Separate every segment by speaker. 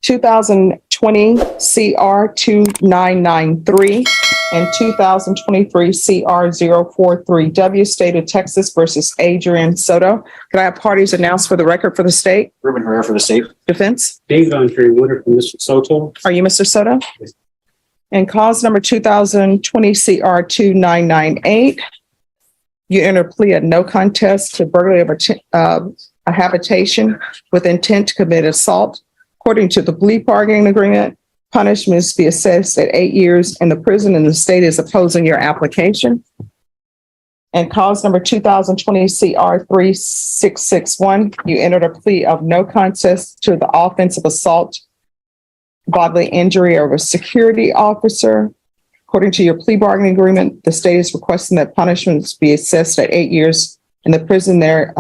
Speaker 1: 2020 CR 2993 and 2023 CR 043W, State of Texas versus Adrian Soto. Could I have parties announced for the record for the state?
Speaker 2: Ruben Herrera for the state.
Speaker 1: Defense?
Speaker 3: David Andre Woodard from Mr. Soto.
Speaker 1: Are you Mr. Soto?
Speaker 3: Yes.
Speaker 1: And cause number 2020 CR 2998. You enter a plea of no contest to burglary of a habitation with intent to commit assault. According to the plea bargaining agreement, punishments be assessed at 8 years in the prison, and the state is opposing your application. And cause number 2020 CR 3661, you entered a plea of no contest to the offense of assault, bodily injury of a security officer. According to your plea bargaining agreement, the state is requesting that punishments be assessed at 8 years in the prison. They're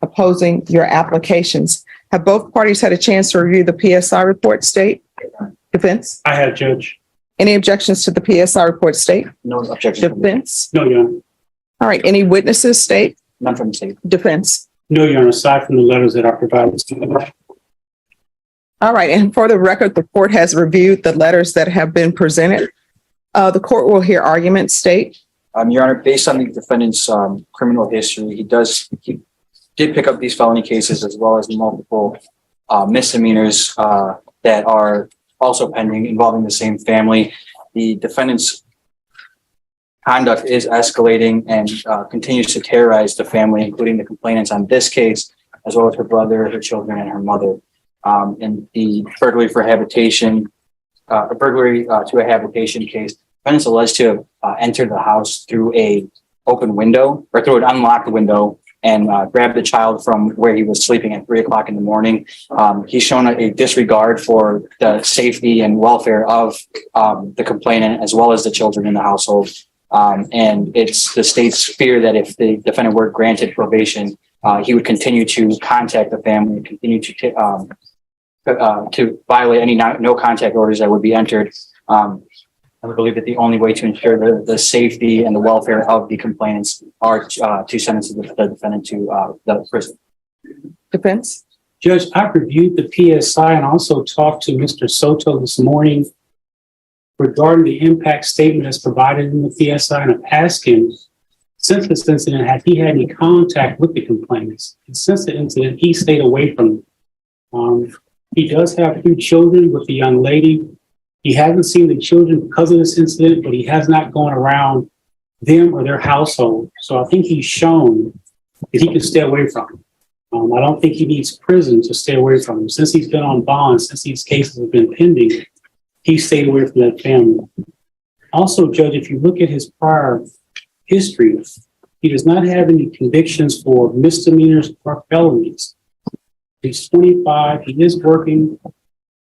Speaker 1: opposing your applications. Have both parties had a chance to review the PSI report, state? Defense?
Speaker 3: I have, Judge.
Speaker 1: Any objections to the PSI report, state?
Speaker 2: No objection.
Speaker 1: Defense?
Speaker 3: No, Your Honor.
Speaker 1: All right, any witnesses, state?
Speaker 2: None from the state.
Speaker 1: Defense?
Speaker 3: No, Your Honor, aside from the letters that are provided to me.
Speaker 1: All right, and for the record, the court has reviewed the letters that have been presented. The court will hear arguments, state.
Speaker 2: Your Honor, based on the defendant's criminal history, he did pick up these felony cases as well as multiple misdemeanors that are also pending involving the same family. The defendant's conduct is escalating and continues to terrorize the family, including the complainants on this case, as well as her brother, her children, and her mother. And the burglary for habitation, a burglary to a habitation case, defendants alleged to have entered the house through a open window or through an unlocked window and grabbed the child from where he was sleeping at 3 o'clock in the morning. He's shown a disregard for the safety and welfare of the complainant as well as the children in the household. And it's the state's fear that if the defendant were granted probation, he would continue to contact the family and continue to violate any no contact orders that would be entered. I would believe that the only way to ensure the safety and the welfare of the complainants are to sentence the defendant to the prison.
Speaker 1: Defense?
Speaker 3: Judge, I reviewed the PSI and also talked to Mr. Soto this morning regarding the impact statement as provided in the PSI, and I've asked him, since this incident, had he had any contact with the complainants? And since the incident, he stayed away from them. He does have 2 children with the young lady. He hasn't seen the children because of this incident, but he has not gone around them or their household. So I think he's shown that he can stay away from them. I don't think he needs prison to stay away from them. Since he's been on bond, since these cases have been pending, he stayed away from that family. Also, Judge, if you look at his prior history, he does not have any convictions for misdemeanors or felonies. He's 25, he is working.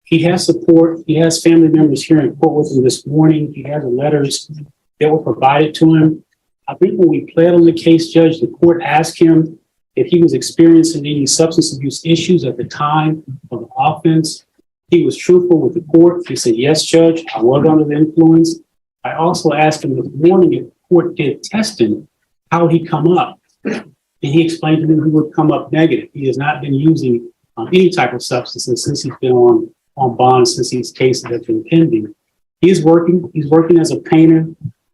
Speaker 3: He has support. He has family members here in court with him this morning. He has the letters that were provided to him. I think when we pled on the case, Judge, the court asked him if he was experiencing any substance abuse issues at the time of the offense. He was truthful with the court. He said, yes, Judge, I was under the influence. I also asked him this morning if the court did testing, how would he come up? And he explained to me he would come up negative. He has not been using any type of substances since he's been on bond, since these cases have been pending. He is working. He's working as a painter.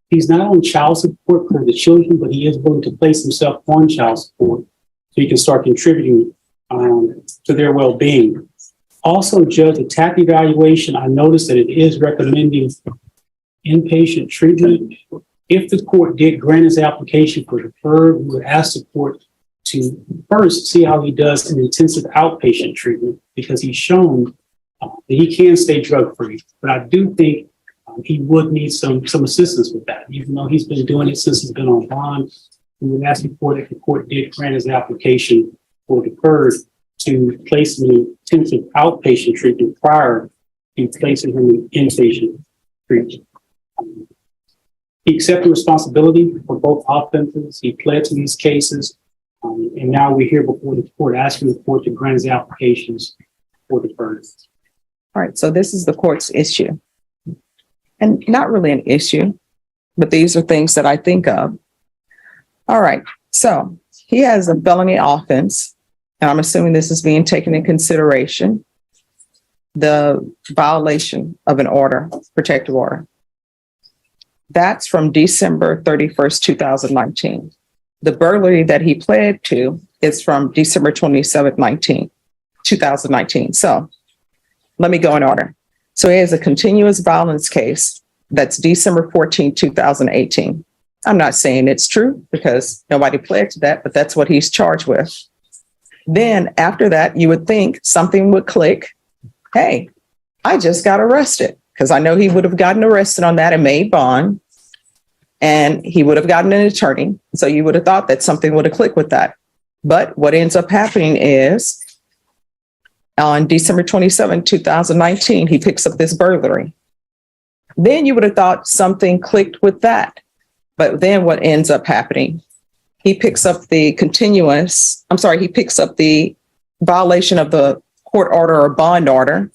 Speaker 3: He's not on child support for the children, but he is willing to place himself on child support so he can start contributing to their well-being. Also, Judge, the TAP evaluation, I noticed that it is recommending inpatient treatment. If the court did grant his application for deferred, we would ask the court to first see how he does in intensive outpatient treatment, because he's shown that he can stay drug-free. But I do think he would need some assistance with that. Even though he's been doing it since he's been on bond, we would ask the court, if the court did grant his application for deferred, to place him in intensive outpatient treatment prior to placing him in inpatient treatment. He accepted responsibility for both offenses. He pled to these cases. And now we're here before the court asking the court to grant his applications for deferred.
Speaker 1: All right, so this is the court's issue. And not really an issue, but these are things that I think of. All right, so he has a felony offense, and I'm assuming this is being taken in consideration. the violation of an order, protective order. That's from December 31st, 2019. The burglary that he pled to is from December 27th, 2019. So let me go in order. So he has a continuous violence case that's December 14th, 2018. I'm not saying it's true because nobody pled to that, but that's what he's charged with. Then after that, you would think something would click. Hey, I just got arrested, because I know he would have gotten arrested on that and made bond, and he would have gotten an attorney. So you would have thought that something would have clicked with that. But what ends up happening is on December 27, 2019, he picks up this burglary. Then you would have thought something clicked with that. But then what ends up happening? He picks up the violation of the court order or bond order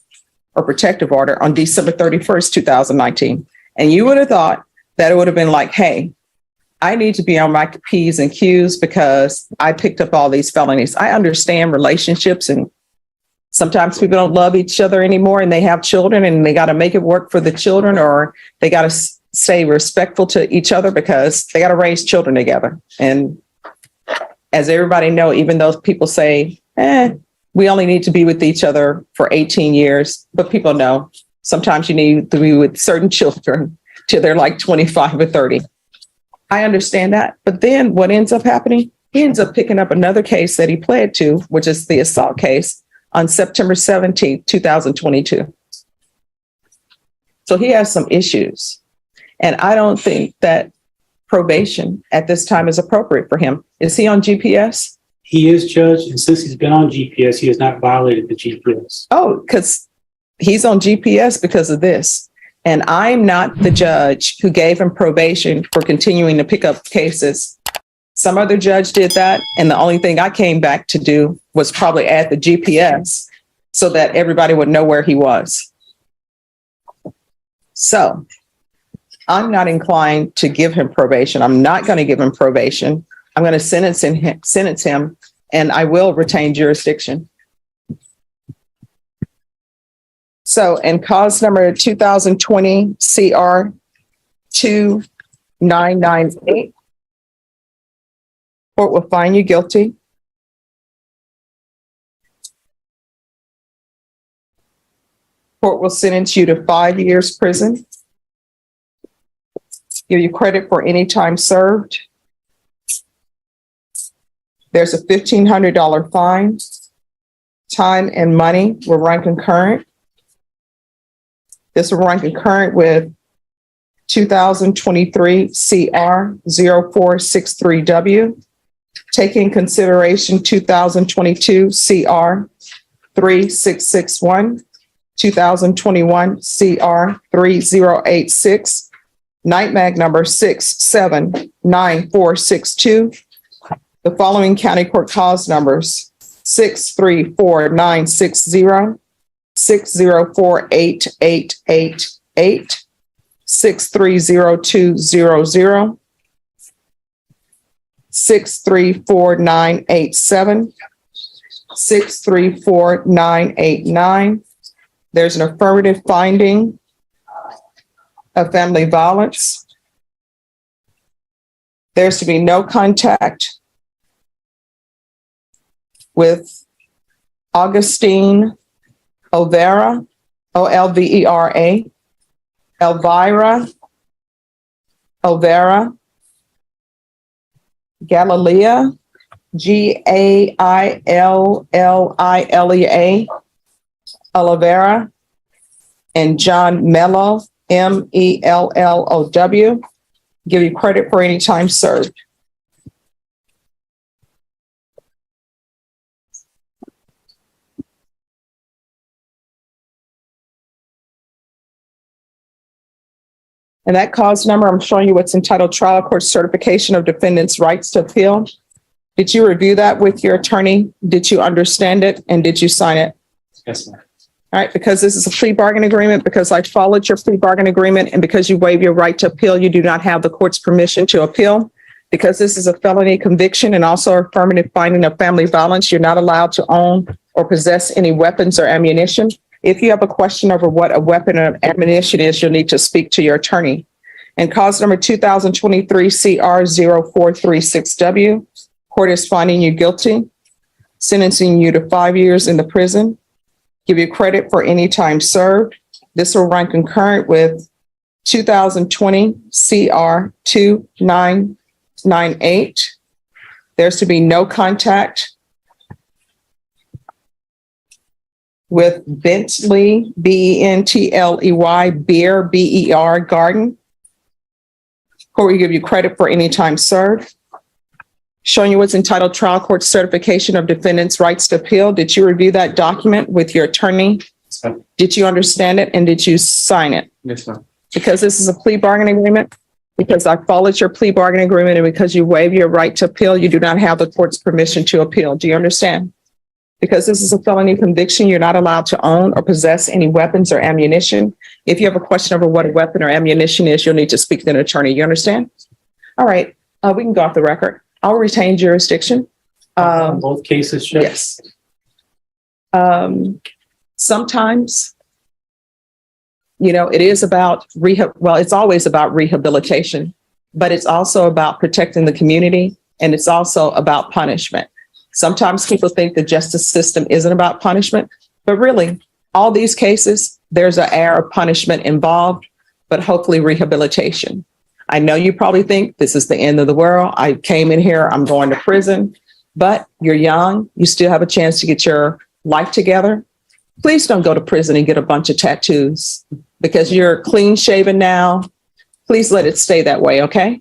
Speaker 1: or protective order on December 31st, 2019. And you would have thought that it would have been like, hey, I need to be on my P's and Q's because I picked up all these felonies. I understand relationships, and sometimes people don't love each other anymore and they have children and they got to make it work for the children, or they got to stay respectful to each other because they got to raise children together. And as everybody know, even though people say, we only need to be with each other for 18 years, but people know sometimes you need to be with certain children till they're like 25 or 30. I understand that. But then what ends up happening? He ends up picking up another case that he pled to, which is the assault case, on September 17th, 2022. So he has some issues. And I don't think that probation at this time is appropriate for him. Is he on GPS?
Speaker 3: He is, Judge, and since he's been on GPS, he has not violated the GPS.
Speaker 1: Oh, because he's on GPS because of this. And I'm not the judge who gave him probation for continuing to pick up cases. Some other judge did that. And the only thing I came back to do was probably add the GPS so that everybody would know where he was. So I'm not inclined to give him probation. I'm not going to give him probation. I'm going to sentence him, and I will retain jurisdiction. So in cause number 2020 CR 2998, court will find you guilty. Court will sentence you to 5 years prison. Give you credit for any time served. There's a $1,500 fine. Time and money will run concurrent. This will run concurrent with 2023 CR 0463W. Take in consideration 2022 CR 3661, 2021 CR 3086, NITMAG number 679462. The following county court cause numbers: 634-960, 604-8888, 630-200, 634-987, 634-989. There's an affirmative finding of family violence. There's to be no contact with Augustine Olvera, Olvera, Elvira Olvera, Galilea, Gaillilea, Olivera, and John Mello, Mellow. Give you credit for any time served. And that cause number, I'm showing you what's entitled Trial Court Certification of Defendant's Rights to Appeal. Did you review that with your attorney? Did you understand it? And did you sign it?
Speaker 3: Yes, ma'am.
Speaker 1: All right, because this is a plea bargain agreement, because I followed your plea bargain agreement, and because you waive your right to appeal, you do not have the court's permission to appeal. Because this is a felony conviction and also affirmative finding of family violence, you're not allowed to own or possess any weapons or ammunition. If you have a question over what a weapon or ammunition is, you'll need to speak to your attorney. And cause number 2023 CR 0436W, court is finding you guilty, sentencing you to 5 years in the prison, give you credit for any time served. This will run concurrent with 2020 CR 2998. There's to be no contact with Bentley, Bentley, Beer, BER, Garden. Court will give you credit for any time served. Showing you what's entitled Trial Court Certification of Defendant's Rights to Appeal. Did you review that document with your attorney?
Speaker 2: Yes, ma'am.
Speaker 1: Did you understand it and did you sign it?
Speaker 2: Yes, ma'am.
Speaker 1: Because this is a plea bargaining agreement, because I followed your plea bargaining agreement, and because you waive your right to appeal, you do not have the court's permission to appeal. Do you understand? Because this is a felony conviction, you're not allowed to own or possess any weapons or ammunition. If you have a question over what a weapon or ammunition is, you'll need to speak to an attorney. You understand? All right, we can go off the record. I'll retain jurisdiction.
Speaker 3: Both cases, Judge?
Speaker 1: Yes. Sometimes, it is about it's always about rehabilitation, but it's also about protecting the community, and it's also about punishment. Sometimes people think the justice system isn't about punishment, but really, all these cases, there's an air of punishment involved, but hopefully rehabilitation. I know you probably think this is the end of the world. I came in here, I'm going to prison, but you're young. You still have a chance to get your life together. Please don't go to prison and get a bunch of tattoos because you're clean shaven now. Please let it stay that way, okay?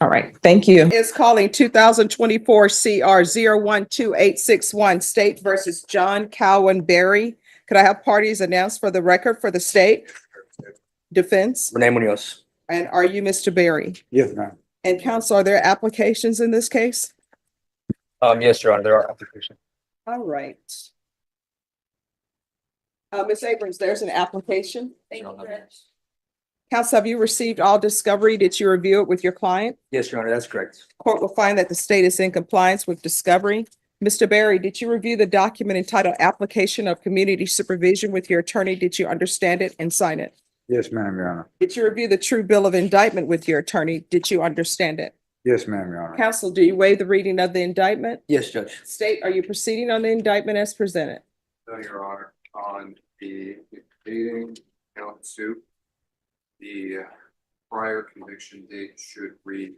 Speaker 1: All right, thank you. Is calling 2024 CR 012861 State versus John Cowan Berry. Could I have parties announced for the record for the state? Defense.
Speaker 4: Renee Munoz.
Speaker 1: And are you Mr. Berry?
Speaker 4: Yes, ma'am.
Speaker 1: And counsel, are there applications in this case?
Speaker 4: Yes, Your Honor, there are applications.
Speaker 1: All right. Ms. Abrams, there's an application.
Speaker 4: Thank you, Judge.
Speaker 1: Counsel, have you received all discovery? Did you review it with your client?
Speaker 4: Yes, Your Honor, that's correct.
Speaker 1: Court will find that the state is in compliance with discovery. Mr. Berry, did you review the document entitled Application of Community Supervision with your attorney? Did you understand it and sign it?
Speaker 5: Yes, ma'am, Your Honor.
Speaker 1: Did you review the true bill of indictment with your attorney? Did you understand it?
Speaker 5: Yes, ma'am, Your Honor.
Speaker 1: Counsel, do you waive the reading of the indictment?
Speaker 4: Yes, Judge.
Speaker 1: State, are you proceeding on the indictment as presented?
Speaker 6: No, Your Honor, on the dating count two, the prior conviction date should read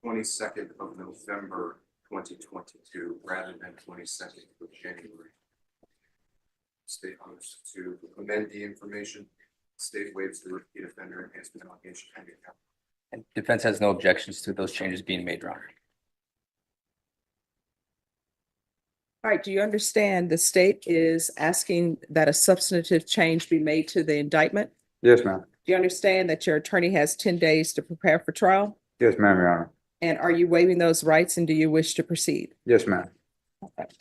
Speaker 6: 22nd of November 2022 rather than 22nd of January. State hopes to amend the information. State waives the repeat offender enhancement allegation.
Speaker 4: And defense has no objections to those changes being made, Your Honor.
Speaker 1: All right, do you understand the state is asking that a substantive change be made to the indictment?
Speaker 5: Yes, ma'am.
Speaker 1: Do you understand that your attorney has 10 days to prepare for trial?
Speaker 5: Yes, ma'am, Your Honor.
Speaker 1: And are you waiving those rights and do you wish to proceed?
Speaker 5: Yes, ma'am.
Speaker 1: All right.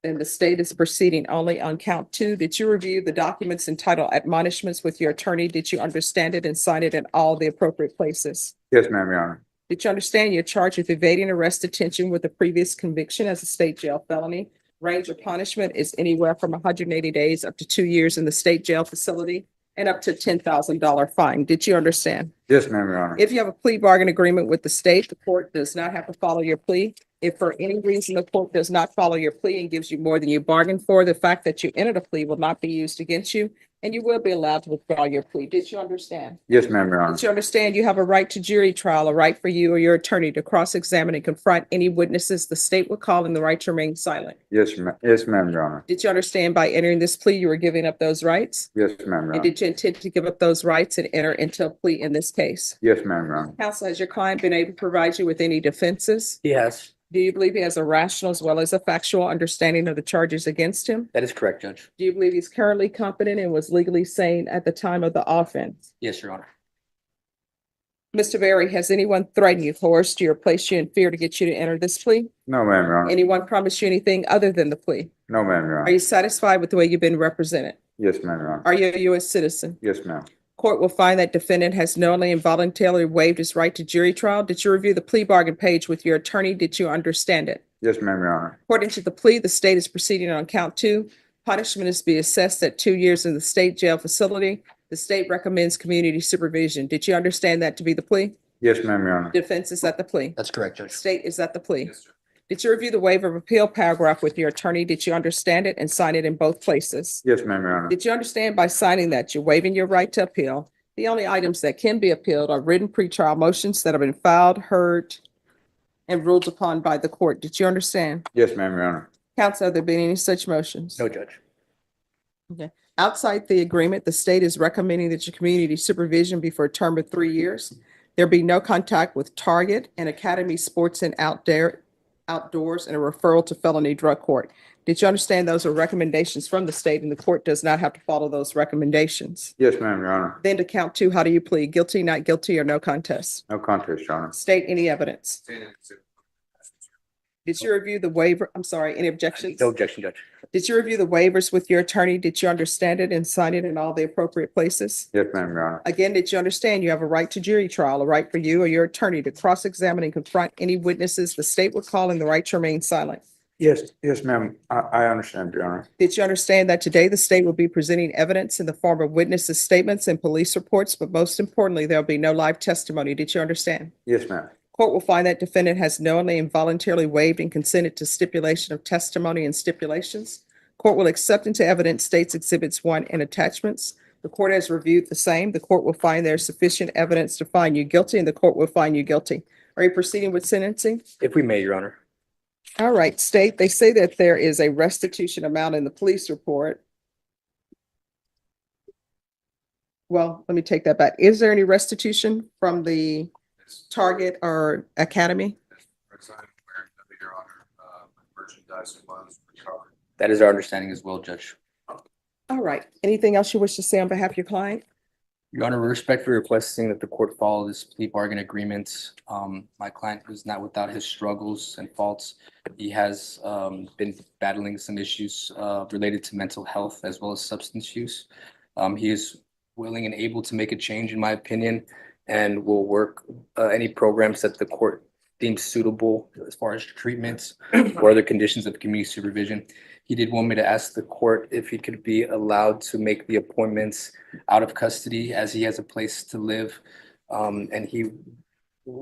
Speaker 1: Then the state is proceeding only on count two. Did you review the documents entitled admonishments with your attorney? Did you understand it and sign it in all the appropriate places?
Speaker 5: Yes, ma'am, Your Honor.
Speaker 1: Did you understand you're charged with evading arrest detention with a previous conviction as a state jail felony? Range of punishment is anywhere from 180 days up to 2 years in the state jail facility and up to $10,000 fine. Did you understand?
Speaker 5: Yes, ma'am, Your Honor.
Speaker 1: If you have a plea bargain agreement with the state, the court does not have to follow your plea. If for any reason the court does not follow your plea and gives you more than you bargained for, the fact that you entered a plea will not be used against you, and you will be allowed to withdraw your plea. Did you understand?
Speaker 5: Yes, ma'am, Your Honor.
Speaker 1: Did you understand you have a right to jury trial, a right for you or your attorney to cross-examine and confront any witnesses the state will call, and the right to remain silent?
Speaker 5: Yes, ma'am. Yes, ma'am, Your Honor.
Speaker 1: Did you understand by entering this plea, you were giving up those rights?
Speaker 5: Yes, ma'am, Your
Speaker 1: And
Speaker 5: Honor.
Speaker 1: did you intend to give up those rights and enter into a plea in this case?
Speaker 5: Yes, ma'am, Your Honor.
Speaker 1: Counsel, has your client been able to provide you with any defenses?
Speaker 4: Yes,
Speaker 1: Do you believe he has a rational as well as a factual understanding of the charges against him?
Speaker 4: that is correct, Judge.
Speaker 1: Do you believe he's currently competent and was legally sane at the time of the offense?
Speaker 4: Yes, Your Honor.
Speaker 1: Mr. Berry, has anyone threatened you, coerced you, or placed you in fear to get you to enter this plea?
Speaker 5: No, ma'am, Your Honor.
Speaker 1: Anyone promised you anything other than the plea?
Speaker 5: No, ma'am, Your
Speaker 1: Are
Speaker 5: Honor.
Speaker 1: you satisfied with the way you've been represented?
Speaker 5: Yes, ma'am, Your Honor.
Speaker 1: Are you a U.S. citizen?
Speaker 5: Yes, ma'am.
Speaker 1: Court will find that defendant has knowingly and voluntarily waived his right to jury trial. Did you review the plea bargain page with your attorney? Did you understand it?
Speaker 5: Yes, ma'am, Your Honor.
Speaker 1: According to the plea, the state is proceeding on count two. Punishment is to be assessed at 2 years in the state jail facility. The state recommends community supervision. Did you understand that to be the plea?
Speaker 5: Yes, ma'am, Your Honor.
Speaker 1: Defense is at the plea.
Speaker 4: That's correct, Judge.
Speaker 1: State is at the plea.
Speaker 6: Yes, sir.
Speaker 1: Did you review the waiver of appeal paragraph with your attorney? Did you understand it and sign it in both places?
Speaker 5: Yes, ma'am, Your Honor.
Speaker 1: Did you understand by signing that you're waiving your right to appeal? The only items that can be appealed are written pretrial motions that have been filed, heard, and ruled upon by the court. Did you understand?
Speaker 5: Yes, ma'am, Your Honor.
Speaker 1: Counsel, have there been any such motions?
Speaker 4: No, Judge.
Speaker 1: Outside the agreement, the state is recommending that your community supervision be for a term of 3 years. There be no contact with Target and Academy Sports and Outdoors, and a referral to felony drug court. Did you understand those are recommendations from the state and the court does not have to follow those recommendations?
Speaker 5: Yes, ma'am, Your Honor.
Speaker 1: Then to count two, how do you plead? Guilty, not guilty, or no contest?
Speaker 5: No contest, Your Honor.
Speaker 1: State any evidence.
Speaker 6: Stand in exhibit.
Speaker 1: Did you review the waiver? I'm sorry, any objections?
Speaker 4: No objection, Judge.
Speaker 1: Did you review the waivers with your attorney? Did you understand it and sign it in all the appropriate places?
Speaker 5: Yes, ma'am, Your Honor.
Speaker 1: Again, did you understand you have a right to jury trial, a right for you or your attorney to cross-examine and confront any witnesses the state would call and the right to remain silent?
Speaker 5: Yes, yes, ma'am. I understand, Your Honor.
Speaker 1: Did you understand that today the state will be presenting evidence in the form of witnesses' statements and police reports, but most importantly, there'll be no live testimony? Did you understand?
Speaker 5: Yes, ma'am.
Speaker 1: Court will find that defendant has knowingly and voluntarily waived and consented to stipulation of testimony and stipulations. Court will accept into evidence states exhibits 1 and attachments. The court has reviewed the same. The court will find there is sufficient evidence to find you guilty, and the court will find you guilty. Are you proceeding with sentencing?
Speaker 4: If we may, Your Honor.
Speaker 1: All right, state, they say that there is a restitution amount in the police report. Well, let me take that back. Is there any restitution from the Target or Academy?
Speaker 6: As I'm aware of, Your Honor, merchandise was recovered.
Speaker 4: That is our understanding as well, Judge.
Speaker 1: All right. Anything else you wish to say on behalf of your client?
Speaker 4: Your Honor, we respectfully requesting that the court follow this plea bargain agreement. My client is not without his struggles and faults. He has been battling some issues related to mental health as well as substance use. He is willing and able to make a change, in my opinion, and will work any programs that the court deems suitable as far as treatments or other conditions of community supervision. He did want me to ask the court if he could be allowed to make the appointments out of custody as he has a place to live. And he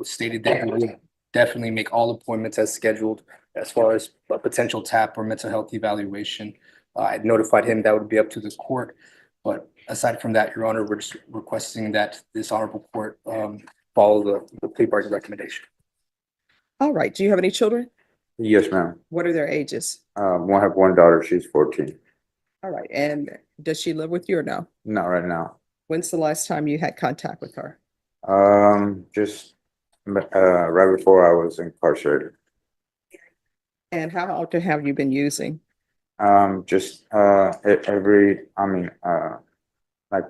Speaker 4: stated that he would definitely make all appointments as scheduled as far as a potential TAP or mental health evaluation. I notified him that would be up to the court. But aside from that, Your Honor, we're just requesting that this honorable court follow the plea bargain recommendation.
Speaker 1: All right. Do you have any children?
Speaker 5: Yes, ma'am.
Speaker 1: What are their ages?
Speaker 5: I have one daughter. She's 14.
Speaker 1: All right. And does she live with you or no?
Speaker 5: Not right now.
Speaker 1: When's the last time you had contact with her?
Speaker 5: Just right before I was incarcerated.
Speaker 1: And how often have you been using?
Speaker 5: Just like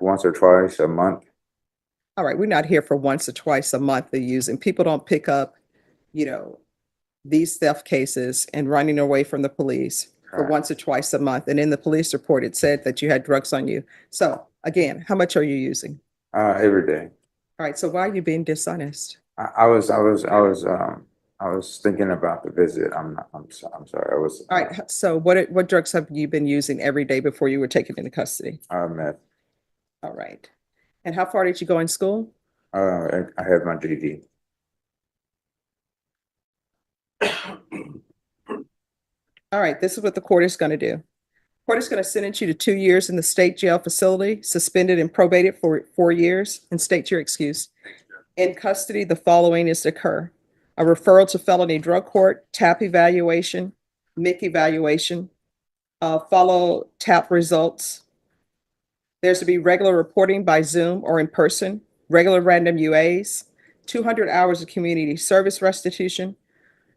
Speaker 5: once or twice a month.
Speaker 1: All right. We're not here for once or twice a month they're using. People don't pick up, these theft cases and running away from the police for
Speaker 5: Correct.
Speaker 1: once or twice a month. And in the police report, it said that you had drugs on you. So again, how much are you using?
Speaker 5: Every day.
Speaker 1: All right. So why are you being dishonest?
Speaker 5: I was thinking about the visit. I'm sorry. I was.
Speaker 1: All right. So what drugs have you been using every day before you were taken into custody?
Speaker 5: Meth.
Speaker 1: All right. And how far did you go in school?
Speaker 5: I have my GED.
Speaker 1: All right. This is what the court is going to do. Court is going to sentence you to 2 years in the state jail facility, suspended and probated for 4 years, and state your excuse. In custody, the following is to occur: a referral to felony drug court, TAP evaluation, MIC evaluation, follow TAP results. There's to be regular reporting by Zoom or in person, regular random UAs, 200 hours of community service restitution.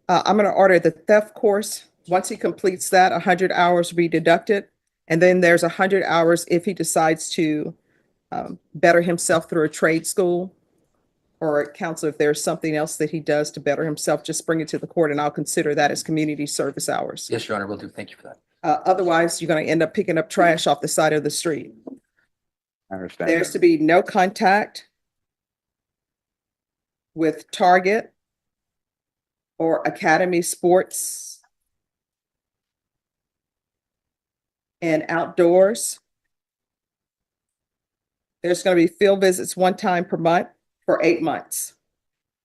Speaker 1: I'm going to order the theft course. Once he completes that, 100 hours will be deducted. And then there's 100 hours if he decides to better himself through a trade school. Or counsel, if there's something else that he does to better himself, just bring it to the court and I'll consider that as community service hours.
Speaker 4: Yes, Your Honor, will do. Thank you for that.
Speaker 1: Otherwise, you're going to end up picking up trash off the side of the street.
Speaker 5: I understand.
Speaker 1: There's to be no contact with Target or Academy Sports And outdoors, there's going to be field visits one time per month for 8 months.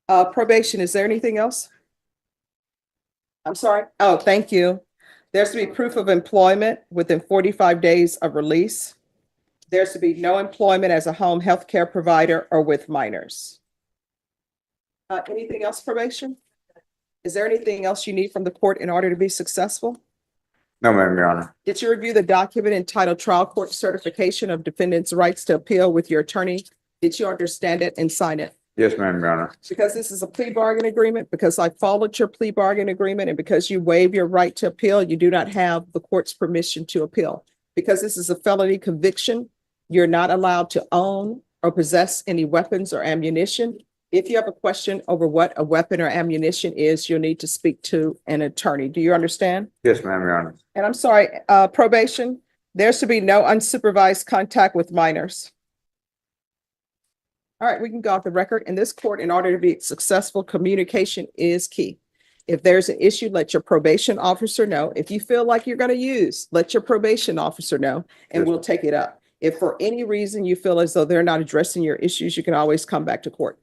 Speaker 1: Probation, is there anything else? I'm sorry. Oh, thank you. There's to be proof of employment within 45 days of release. There's to be no employment as a home health care provider or with minors. Anything else, probation? Is there anything else you need from the court in order to be successful?
Speaker 5: No, ma'am, Your Honor.
Speaker 1: Did you review the document entitled Trial Court Certification of Defendant's Rights to Appeal with your attorney? Did you understand it and sign it?
Speaker 5: Yes, ma'am, Your Honor.
Speaker 1: Because this is a plea bargain agreement, because I followed your plea bargain agreement, and because you waive your right to appeal, you do not have the court's permission to appeal. Because this is a felony conviction, you're not allowed to own or possess any weapons or ammunition. If you have a question over what a weapon or ammunition is, you'll need to speak to an attorney. Do you understand?
Speaker 5: Yes, ma'am, Your Honor.
Speaker 1: And I'm sorry, probation, there's to be no unsupervised contact with minors. All right, we can go off the record. In this court, in order to be successful, communication is key. If there's an issue, let your probation officer know. If you feel like you're going to use, let your probation officer know, and
Speaker 5: Yes.
Speaker 1: we'll take it up. If for any reason you feel as though they're not addressing your issues, you can always come back to court.